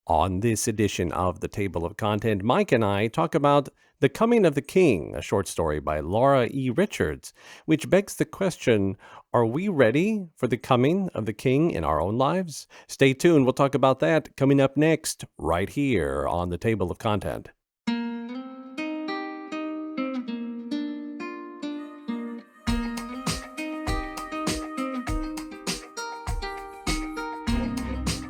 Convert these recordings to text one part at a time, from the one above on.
On this edition of the Table of Content, Mike and I talk about The Coming of the King, a short story by Laura E. Richards, which begs the question, are we ready for the coming of the king in our own lives? Stay tuned. We'll talk about that coming up next, right here on the Table of Content.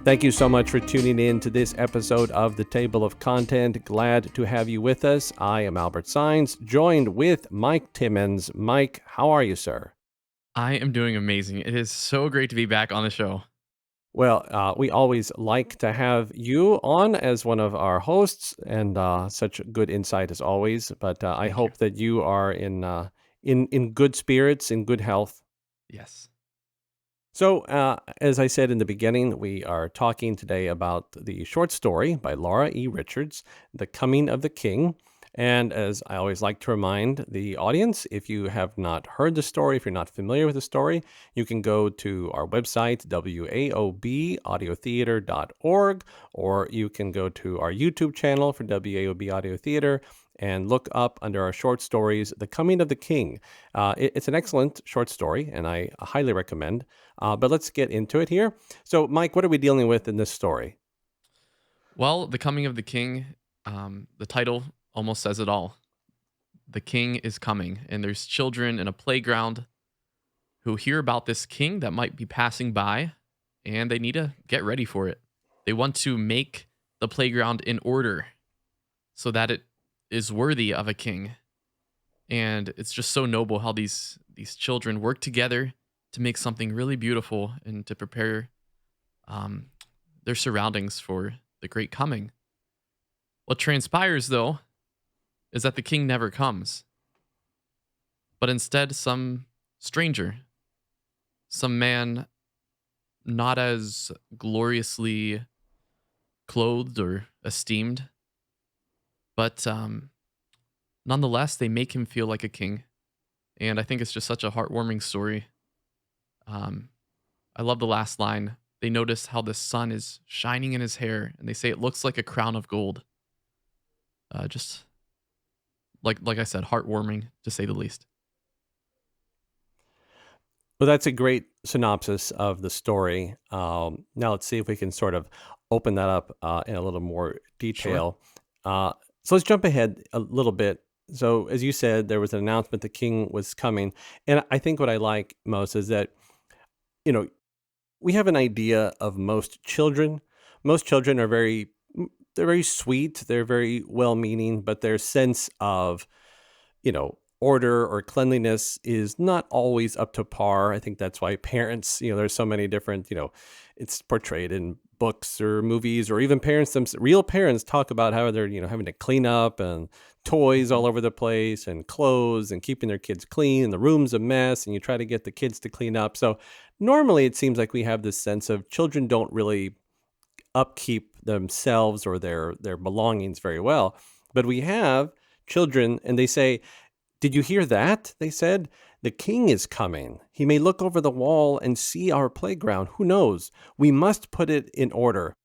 Thank you so much for tuning in to this episode of the Table of Content. Glad to have you with us. I am Albert Saenz, joined with Mike Timmons. Mike, how are you, sir? I am doing amazing. It is so great to be back on the show. Well, we always like to have you on as one of our hosts, and such good insight as always. But I Thank you. hope that you are in good spirits, in good health. Yes. So, as I said in the beginning, we are talking today about the short story by Laura E. Richards, The Coming of the King. And as I always like to remind the audience, if you have not heard the story, if you're not familiar with the story, you can go to our website, waobaudiotheater.org, or you can go to our YouTube channel for WAOB Audio Theater and look up under our short stories, The Coming of the King. It's an excellent short story, and I highly recommend. But let's get into it here. So, Mike, what are we dealing with in this story? Well, The Coming of the King, the title almost says it all. The king is coming, and there's children in a playground who hear about this king that might be passing by, and they need to get ready for it. They want to make the playground in order so that it is worthy of a king. And it's just so noble how these children work together to make something really beautiful and to prepare um, their surroundings for the great coming. What transpires, though, is that the king never comes, but instead, some stranger, some man not as gloriously clothed or esteemed, but nonetheless, they make him feel like a king. And I think it's just such a heartwarming story. Um, I love the last line. They notice how the sun is shining in his hair, and they say it looks like a crown of gold. Just like I said, heartwarming to say the least. Well, that's a great synopsis of the story. Now, let's see if we can sort of open that up in a little more Sure. detail. Uh, so, let's jump ahead a little bit. So, as you said, there was an announcement the king was coming. And I think what I like most is that, you know, we have an idea of most children. Most children are they're very sweet, they're very well-meaning, but their sense of, order or cleanliness is not always up to par. I think that's why parents, there's so many different, it's portrayed in books or movies, or even real parents talk about how they're, having to clean up and toys Mhm. all over the place and clothes and keeping their kids clean, and the room's a mess, and you try to get the kids to clean up. So normally it seems like we have this sense of children don't really upkeep themselves or their belongings very well. But we have children, and they say, "Did you hear that?" They said, "The king is coming. He may look over the wall and see our playground. Who knows? We must put it in order."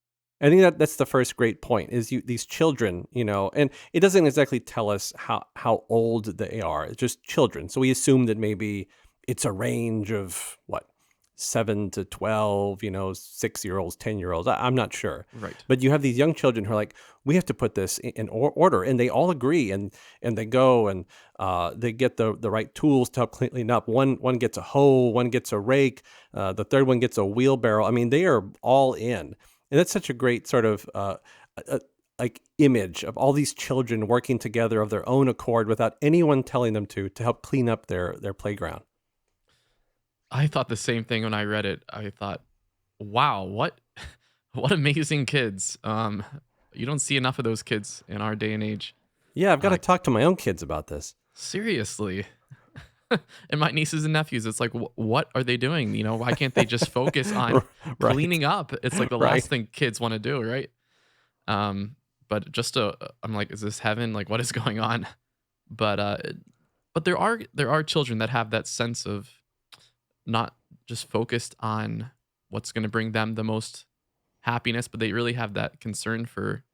I think that's the first great point is these children, and it doesn't exactly tell us how old they are. It's just children. So we assume that maybe it's a range of what, 7 to 12, 6-year-olds, 10-year-olds. I'm not sure. Right. But you have these young children who are like, we have to put this in order. And they all agree, and they go and they get the right tools to help clean up. One gets a hoe, one gets a rake, the third one gets a wheelbarrow. I mean, they are all in. And that's such a great sort of uh, like image of all these children working together of their own accord without anyone telling them to help clean up their playground. I thought the same thing when I read it. I thought, wow, what what amazing kids. You don't see enough of those kids in our day and age. Yeah, I've got to Uh, talk to my own kids about this. seriously. And my nieces and nephews, it's like, what are they doing? Why can't they just focus on Right, cleaning up? It's like the last right. thing kids want to do, right? Um, but I'm like, is this heaven? Like, what is going on? But but there are children that have that sense of not just focused on what's going to bring them the most happiness, but they really have that concern for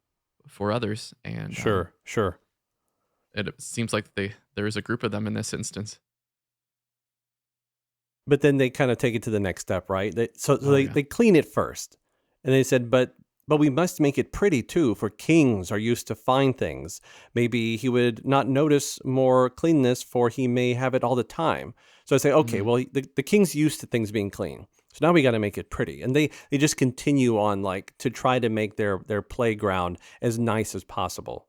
others, and Sure, sure. it seems like there is a group of them in this instance. But then they kinda take it to the next step, right? So Oh they yeah. they clean it first, and they said, "But we must make it pretty too, for kings are used to fine things. Maybe he would not notice more cleanness, for he may have it all the time." So I say, "Okay, Mm. well, the king's used to things being clean, so now we gotta make it pretty." And they just continue on, like, to try to make their playground as nice as possible.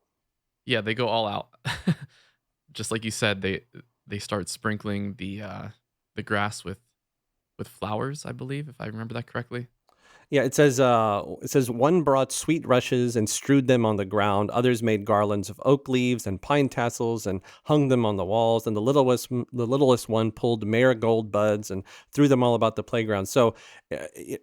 Yeah, they go all out. Just like you said, they start sprinkling the grass with flowers, I believe, if I remember that correctly. Yeah, it says one brought sweet rushes and strewed them on the ground. Others made garlands of oak leaves and pine tassels and hung them on the walls. And the littlest one pulled marigold buds and threw them all about the playground. So,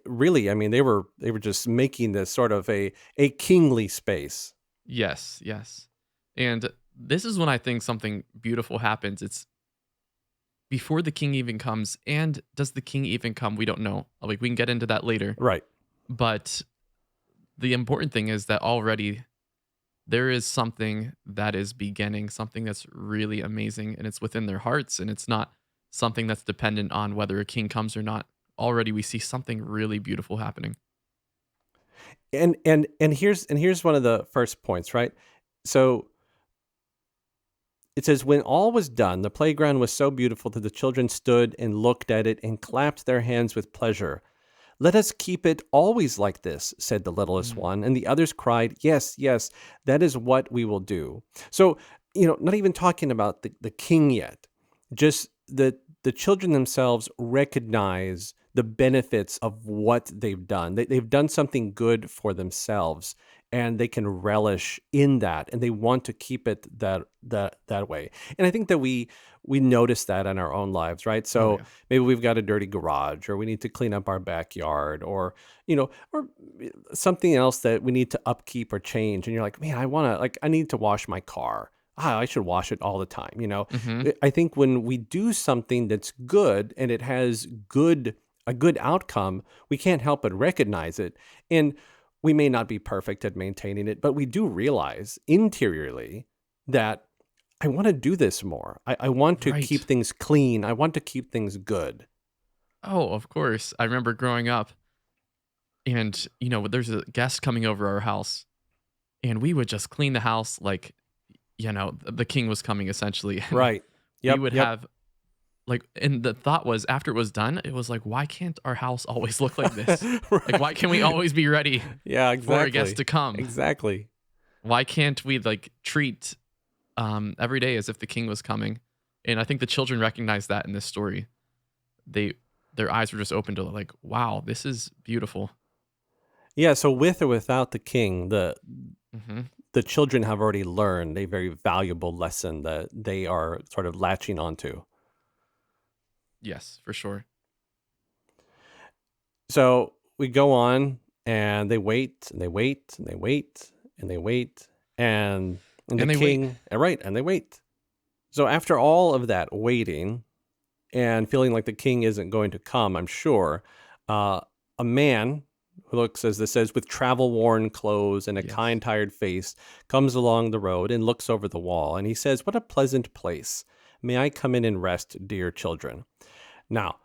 really, I mean, they were just making this sort of a kingly space. Yes, yes. And this is when I think something beautiful happens. It's before the king even comes, and does the king even come? We don't know. Like we can get into that later. Right. But the important thing is that already there is something that is beginning, something that's really amazing, and it's within their hearts, and it's not something that's dependent on whether a king comes or not. Already we see something really beautiful happening. And here's one of the first points, right? So it says, when all was done, the playground was so beautiful that the children stood and looked at it and clapped their hands with pleasure. "Let us keep it always like this," said the littlest Mm, one. And the others cried, "Yes, yes, that is what we will do." So, not even talking about the king yet, just the children themselves recognize the benefits of what they've done. They've done something good for themselves, and they can relish in that, and they want to keep it that way. And I think that we notice that in our own lives, right? oh So yeah. maybe we've got a dirty garage, or we need to clean up our backyard, or something else that we need to upkeep or change. And you're like, man, I need to wash my car. I should wash it all the time. Hmm. I think when we do something that's good and it has a good outcome, we can't help but recognize it. And we may not be perfect at maintaining it, but we do realize interiorly that I want to do this more. I want to keep Right. things clean. I want to keep things good. Oh, of course. I remember growing up and, there's a guest coming over our house and we would just clean the house like, the king was coming essentially. And Right. we Yep. would Yep. have like, and the thought was after it was done, it was like, why can't our house always look like this? Like, why Right. can't we always be ready Yeah, for a guest exactly. to come? Exactly. Why can't we like treat every day as if the king was coming? And I think the children recognize that in this story. They their eyes were just open to like, wow, this is beautiful. Yeah, so with or without the king, Hmm. the children have already learned a very valuable lesson that they are sort of latching onto. Yes, for sure. So we go on, and they wait and they wait and they wait and they wait, and the And they wait. king, right, and they wait. So after all of that waiting and feeling like the king isn't going to come, I'm sure, uh, a man who looks, as this says, with travel worn clothes and a Yes. kind, tired face, comes along the road and looks over the wall. And he says, "What a pleasant place. May I come in and rest, dear children?" Now,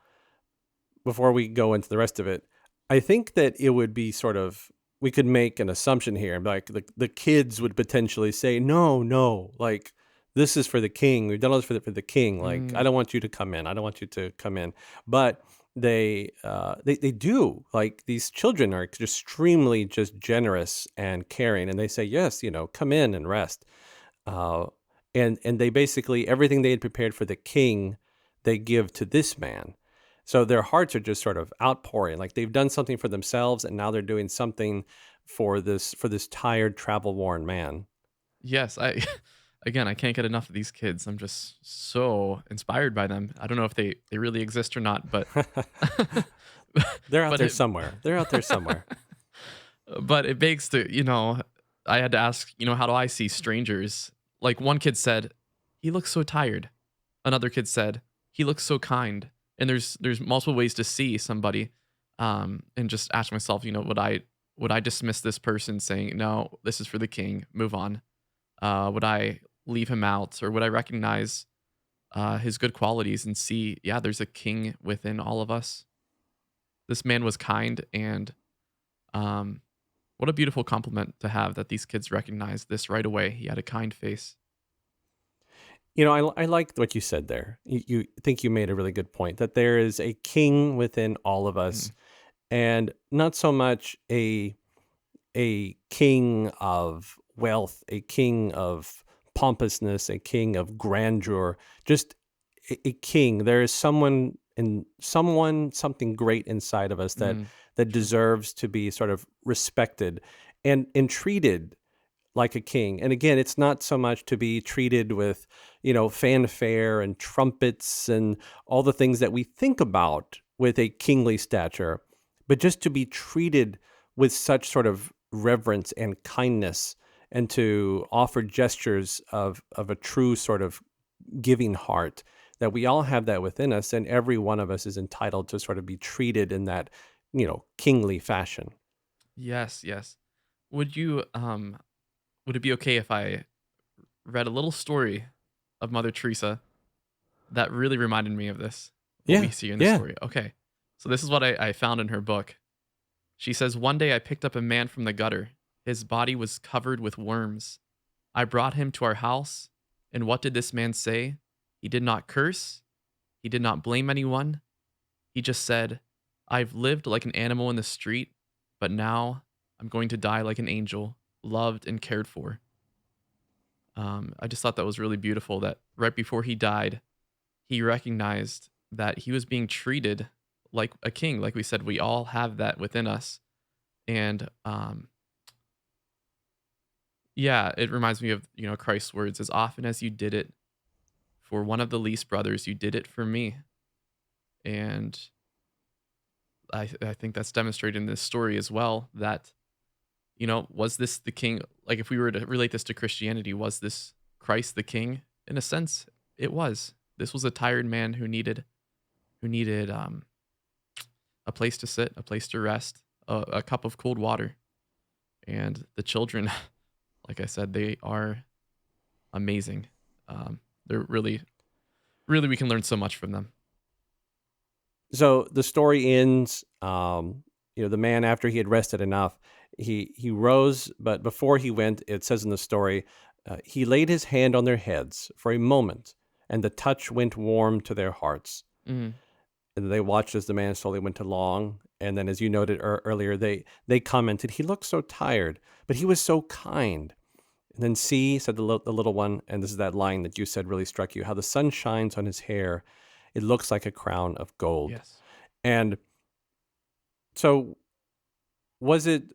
before we go into the rest of it, I think that it would be sort of, we could make an assumption here, like the kids would potentially say, "No, no, like this is for the king. We've done all this for the king. Like, I Mm, don't want you to come in. I don't want you to come in." But they do, like, these children are extremely just generous and caring, and they say, "Yes, come in and rest." Uh, and they basically, everything they had prepared for the king, they give to this man. So their hearts are just sort of outpouring, like they've done something for themselves, and now they're doing something for this tired, travel worn man. yes, I again, I can't get enough of these kids. I'm just so inspired by them. I don't know if they really exist or not, but They're out but there it somewhere. They're out there somewhere. but it begs to, I had to ask, how do I see strangers? Like one kid said, "He looks so tired." Another kid said, "He looks so kind." And there's multiple ways to see somebody and just ask myself, would I Would I dismiss this person saying, "No, this is for the king, move on"? Would I leave him out, or would I recognize his good qualities and see, yeah, there's a king within all of us? This man was kind, and um, what a beautiful compliment to have that these kids recognized this right away. He had a kind face. I like what you said there. You think you made a really good point that there is a king within all of us, Mm, and not so much a king of wealth, a king of pompousness, a king of grandeur, just a king. There is something great inside of us mm, that true. deserves to be sort of respected and treated like a king. And again, it's not so much to be treated with, fanfare and trumpets and all the things that we think about with a kingly stature, but just to be treated with such sort of reverence and kindness and to offer gestures of a true sort of giving heart, that we all have that within us and every one of us is entitled to sort of be treated in that, kingly fashion. Yes, yes. Would you would it be okay if I read a little story of Mother Teresa that really reminded me of this, what we Yeah. see in the Yeah. story? Okay. So this is what I found in her book. She says, "One day I picked up a man from the gutter. His body was covered with worms. I brought him to our house, and what did this man say? He did not curse. He did not blame anyone. He just said, 'I've lived like an animal in the street, but now I'm going to die like an angel, loved and cared for.'" I just thought that was really beautiful that right before he died, he recognized that he was being treated like a king. Like we said, we all have that within us. And yeah, it reminds me of, Christ's words, "As often as you did it for one of the least brothers, you did it for me." And I think that's demonstrated in this story as well that, was this the king? Like if we were to relate this to Christianity, was this Christ the king? In a sense, it was. This was a tired man who needed a place to sit, a place to rest, a cup of cold water. And the children, like I said, they are amazing. They're really, really, we can learn so much from them. So the story ends, the man, after he had rested enough, he rose, but before he went, it says in the story, he laid his hand on their heads for a moment, and the touch went warm to their hearts. Mhm. And they watched as the man slowly went along, and then, as you noted earlier, they commented, "He looked so tired, but he was so kind." And then, "See," said the little one, and this is that line that you said really struck you, "how the sun shines on his hair; it looks like a crown of gold." Yes. And so was it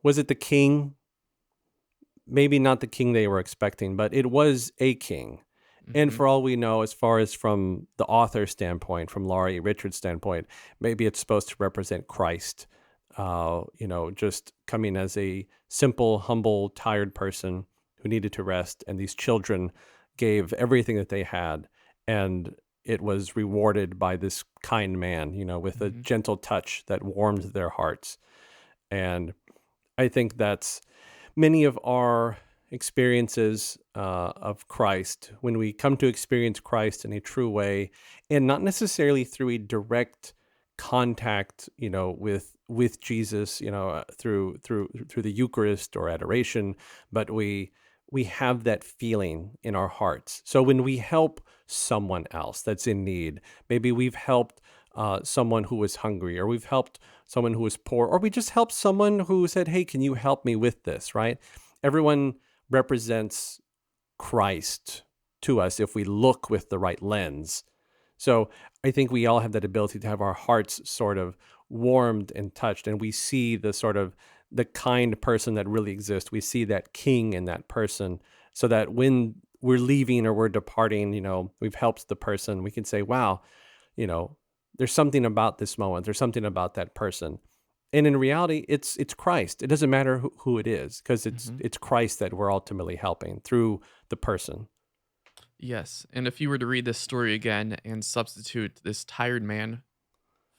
the king? Maybe not the king they were expecting, but it was a king. And Mhm. for all we know, as far as from the author's standpoint, from Laurie Richard's standpoint, maybe it's supposed to represent Christ, just coming as a simple, humble, tired person who needed to rest. And these children gave everything that they had. And it was rewarded by this kind man, with a Mhm. gentle touch that warmed their hearts. And I think that's many of our experiences of Christ, when we come to experience Christ in a true way, and not necessarily through a direct contact, with Jesus, through the Eucharist or adoration, but we have that feeling in our hearts. So when we help someone else that's in need, maybe we've helped someone who was hungry, or we've helped someone who was poor, or we just helped someone who said, "Hey, can you help me with this?" Right? Everyone represents Christ to us if we look with the right lens. So I think we all have that ability to have our hearts sort of warmed and touched, and we see the sort of the kind person that really exists. We see that king in that person, so that when we're leaving or we're departing, we've helped the person. We can say, "Wow, you know, there's something about this moment. There's something about that person." And in reality, it's Christ. It doesn't matter who it is, because it's Mhm. it's Christ that we're ultimately helping through the person. Yes. And if you were to read this story again and substitute this tired man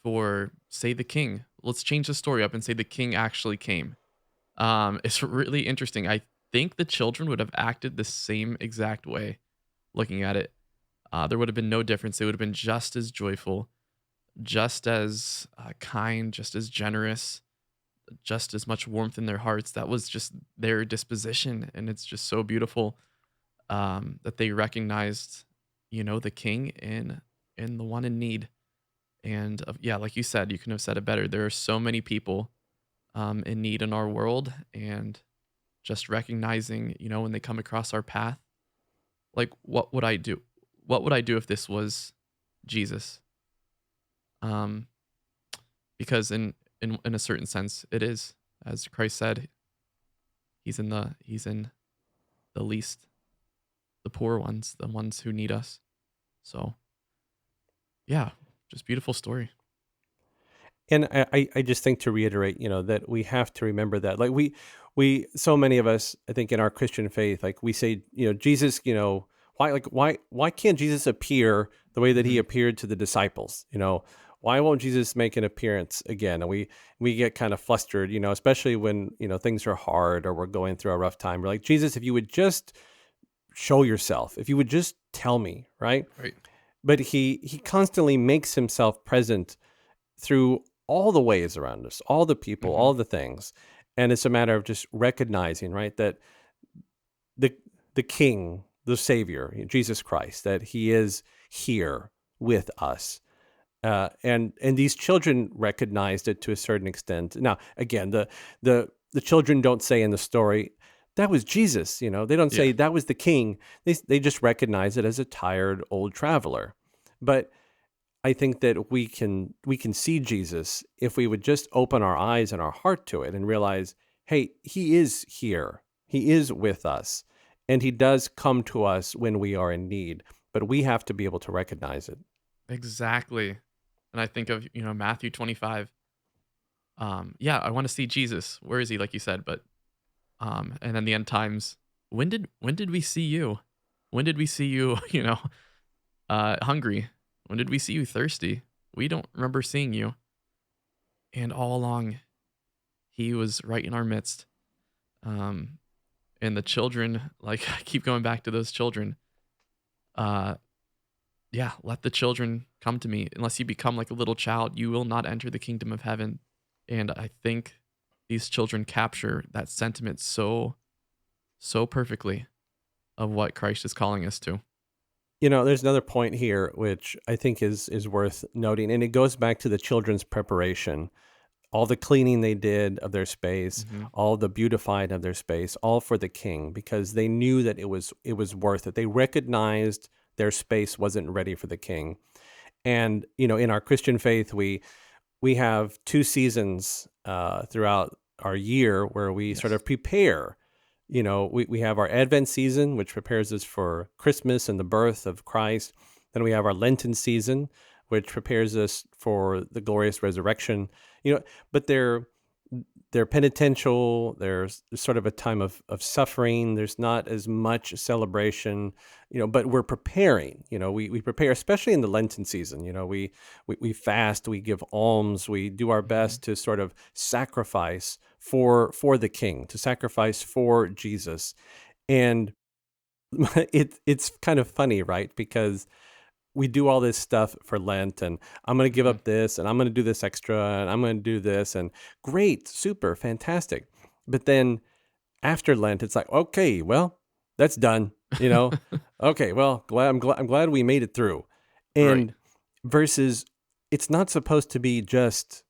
for, say, the king. Let's change the story up and say the king actually came. It's really interesting. I think the children would have acted the same exact way looking at it. There would have been no difference. They would have been just as joyful, just as kind, just as generous, just as much warmth in their hearts. That was just their disposition. And it's just so beautiful that they recognized, the king in the one in need. And yeah, like you said, you couldn't have said it better. There are so many people in need in our world, and just recognizing, when they come across our path, like, what would I do? What would I do if this was Jesus? Um, because in a certain sense, it is, as Christ said, he's in the least, the poor ones, the ones who need us. So yeah, just beautiful story. And I just think to reiterate, that we have to remember that, like so many of us, I think in our Christian faith, like we say, Jesus, why can't Jesus appear the way that he Hmm. appeared to the disciples? Why won't Jesus make an appearance again? And we get kind of flustered, especially when, things are hard or we're going through a rough time. We're like, Jesus, if you would just show yourself, if you would just tell me, right? Right. But he constantly makes himself present through all the ways around us, all the people, Hmm. all the things. And it's a matter of just recognizing, right, that the the King, the Savior, Jesus Christ, that he is here with us. And these children recognized it to a certain extent. Now, again, the children don't say in the story, that was Jesus, they don't Yeah. say that was the king. They just recognize it as a tired old traveler. But I think that we can see Jesus if we would just open our eyes and our heart to it and realize, hey, he is here. He is with us. And he does come to us when we are in need, but we have to be able to recognize it. Exactly. And I think of, Matthew 25. Yeah, I want to see Jesus. Where is he? Like you said, but and then the end times. When did we see you? When did we see you, hungry? When did we see you thirsty? We don't remember seeing you. And all along, he was right in our midst. Um, and the children, like, I keep going back to those children. Uh, yeah, let the children come to me. Unless you become like a little child, you will not enter the kingdom of heaven. And I think these children capture that sentiment so perfectly of what Christ is calling us to. There's another point here which I think is worth noting, and it goes back to the children's preparation. All the cleaning they did of their space, Hmm. all the beautifying of their space, all for the king, because they knew that it was worth it. They recognized their space wasn't ready for the king. And in our Christian faith, we have two seasons throughout our year where we sort Yes. of prepare. We have our Advent season, which prepares us for Christmas and the birth of Christ. Then we have our Lenten season, which prepares us for the glorious resurrection. But they're penitential. There's sort of a time of suffering. There's not as much celebration, but we're preparing. We prepare, especially in the Lenten season. We fast, we give alms, we do our Hmm. best to sort of sacrifice for the King, to sacrifice for Jesus. And it's kind of funny, right? Because we do all this stuff for Lent, and I'm going to give Hmm. up this, and I'm going to do this extra, and I'm going to do this, and great, super, fantastic. But then after Lent, it's like, okay, well, that's done. Okay, well, I'm glad we made it through. Right. And versus, it's not supposed to be just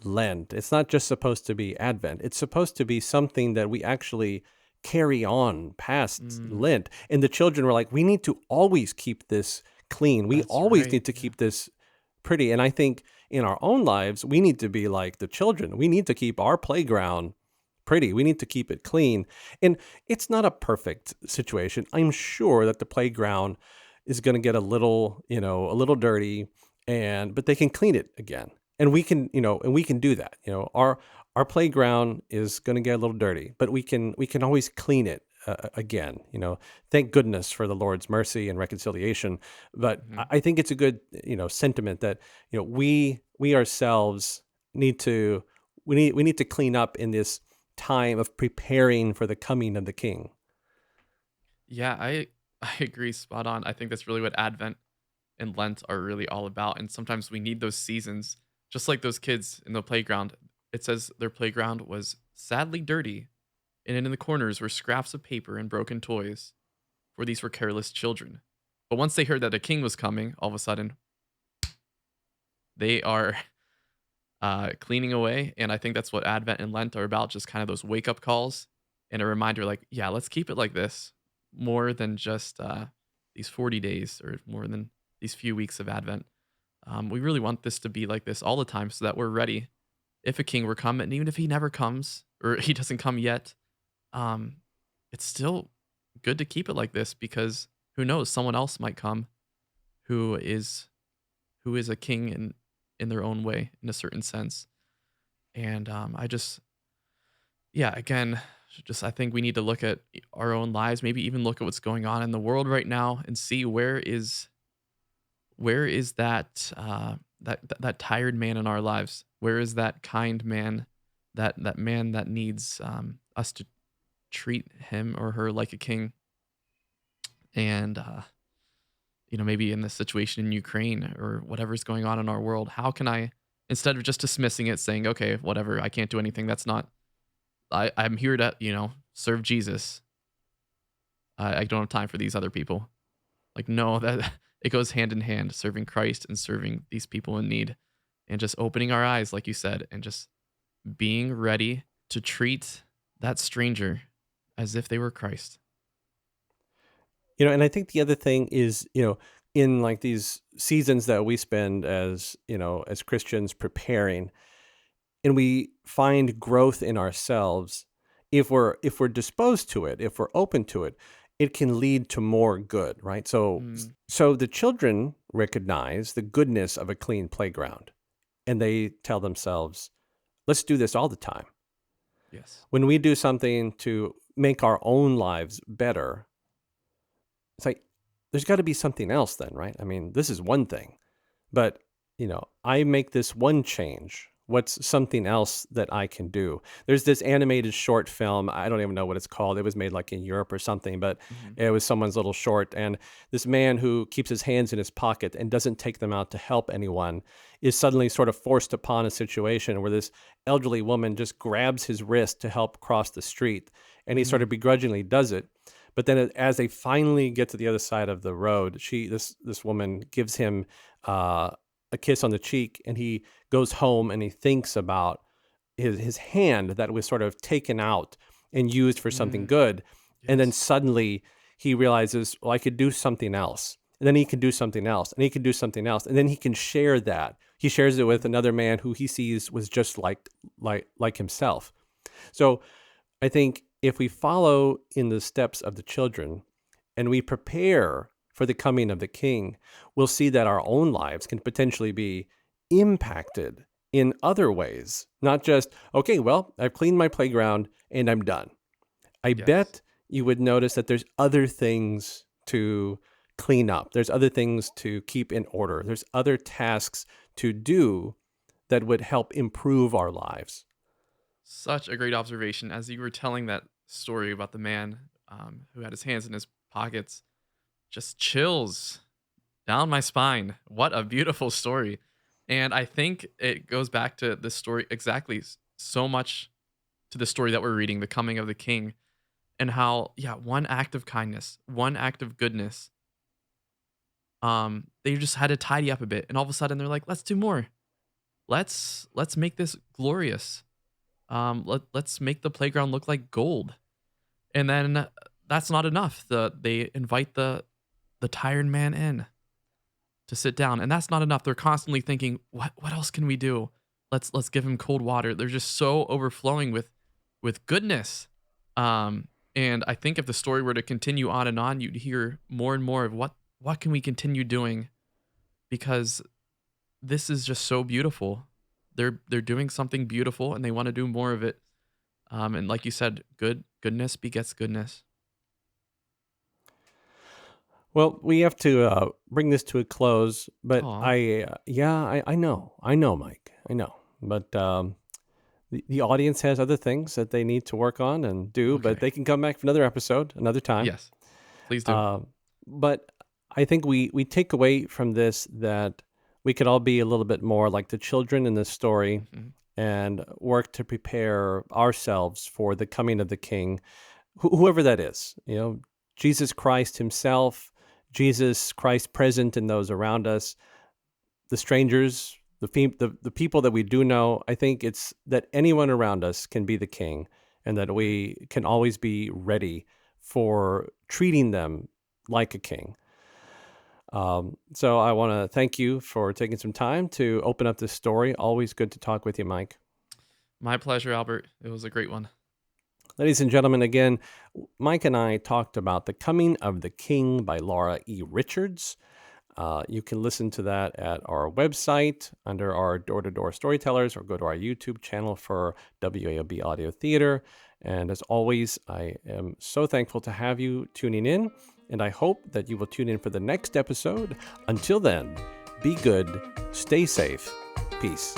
Lent. It's not just supposed to be Advent. It's supposed to be something that we actually carry on past Mm, Lent. And the children were like, we need to always keep this clean. We that's always right. need to Yeah. keep this pretty. And I think in our own lives, we need to be like the children. We need to keep our playground pretty. We need to keep it clean. And it's not a perfect situation. I'm sure that the playground is going to get a little dirty, but they can clean it again. And we can do that. Our playground is going to get a little dirty, but we can always clean it again. Thank goodness for the Lord's mercy and reconciliation. But I Mhm. I think it's a good sentiment that we ourselves need to we need to clean up in this time of preparing for the coming of the King. Yeah, I agree spot on. I think that's really what Advent and Lent are really all about. And sometimes we need those seasons, just like those kids in the playground. It says their playground was sadly dirty, and in the corners were scraps of paper and broken toys, for these were careless children. But once they heard that a king was coming, all of a sudden they are cleaning away. And I think that's what Advent and Lent are about, just kind of those wake up calls and a reminder like, yeah, let's keep it like this more than just these 40 days or more than these few weeks of Advent. We really want this to be like this all the time so that we're ready if a king were come. And even if he never comes or he doesn't come yet, um, it's still good to keep it like this because who knows, someone else might come who is who is a king in their own way in a certain sense. And I just, yeah, again, just I think we need to look at our own lives, maybe even look at what's going on in the world right now and see where is that that tired man in our lives? Where is that kind man, that man that needs us to treat him or her like a king? And maybe in the situation in Ukraine or whatever's going on in our world, how can I, instead of just dismissing it, saying, okay, whatever, I can't do anything. That's not, I'm here to, serve Jesus. I don't have time for these other people. Like, no, that it goes hand in hand, serving Christ and serving these people in need and just opening our eyes, like you said, and just being ready to treat that stranger as if they were Christ. And I think the other thing is, in like these seasons that we spend as Christians preparing, and we find growth in ourselves, if we're disposed to it, if we're open to it, it can lead to more good, right? Mm, So the children recognize the goodness of a clean playground, and they tell themselves, let's do this all the time. yes. When we do something to make our own lives better, it's like there's got to be something else then, right? I mean, this is one thing. But, I make this one change. What's something else that I can do? There's this animated short film. I don't even know what it's called. It was made like in Europe or something, but Hmm. it was someone's little short. And this man who keeps his hands in his pocket and doesn't take them out to help anyone is suddenly sort of forced upon a situation where this elderly woman just grabs his wrist to help cross the street. And he sort Hmm. of begrudgingly does it. But then as they finally get to the other side of the road, this woman gives him uh, a kiss on the cheek, and he goes home and he thinks about his hand that was sort of taken out and used for something Mm, good. And then yes. suddenly he realizes, well, I could do something else. And then he can do something else, and he can do something else, and then he can share that. He shares it with Mm, another man who he sees was just like himself. So I think if we follow in the steps of the children and we prepare for the coming of the King, we'll see that our own lives can potentially be impacted in other ways. Not just, okay, well, I've cleaned my playground and I'm done. I yes. bet you would notice that there's other things to clean up, there's other things to keep in order, there's other tasks to do that would help improve our lives. Such a great observation. As you were telling that story about the man who had his hands in his pockets, just chills down my spine. What a beautiful story. And I think it goes back to this story exactly so much to the story that we're reading, the coming of the king, and how, yeah, one act of kindness, one act of goodness, they just had to tidy up a bit. And all of a sudden they're like, let's do more. Let's make this glorious. Let's make the playground look like gold. And then that's not enough. They invite the tired man in to sit down, and that's not enough. They're constantly thinking, what else can we do? Let's give him cold water. They're just so overflowing with goodness. Um, and I think if the story were to continue on, you'd hear more and more of what can we continue doing because this is just so beautiful. They're doing something beautiful and they want to do more of it. And like you said, goodness begets goodness. Well, we have to bring this to a close, but Aw, I know, Mike, I know, but the audience has other things that they need to work on and do, but okay. they can come back for another episode, another time. Yes, please do. Uh, but I think we take away from this that we could all be a little bit more like the children in this story Mhm. and work to prepare ourselves for the coming of the King, whoever that is. Jesus Christ Himself, Jesus Christ present in those around us, the strangers, the people that we do know. I think it's that anyone around us can be the King, and that Mhm. we can always be ready for treating them like a king. So I want to thank you for taking some time to open up this story. Always good to talk with you, Mike. My pleasure, Albert. It was a great one. Ladies and gentlemen, again, Mike and I talked about The Coming of the King by Laura E. Richards. You can listen to that at our website under our Door to Door Storytellers, or go to our YouTube channel for WAOB Audio Theater. And as always, I am so thankful to have you tuning in, and I hope that you will tune in for the next episode. Until then, be good, stay safe, peace.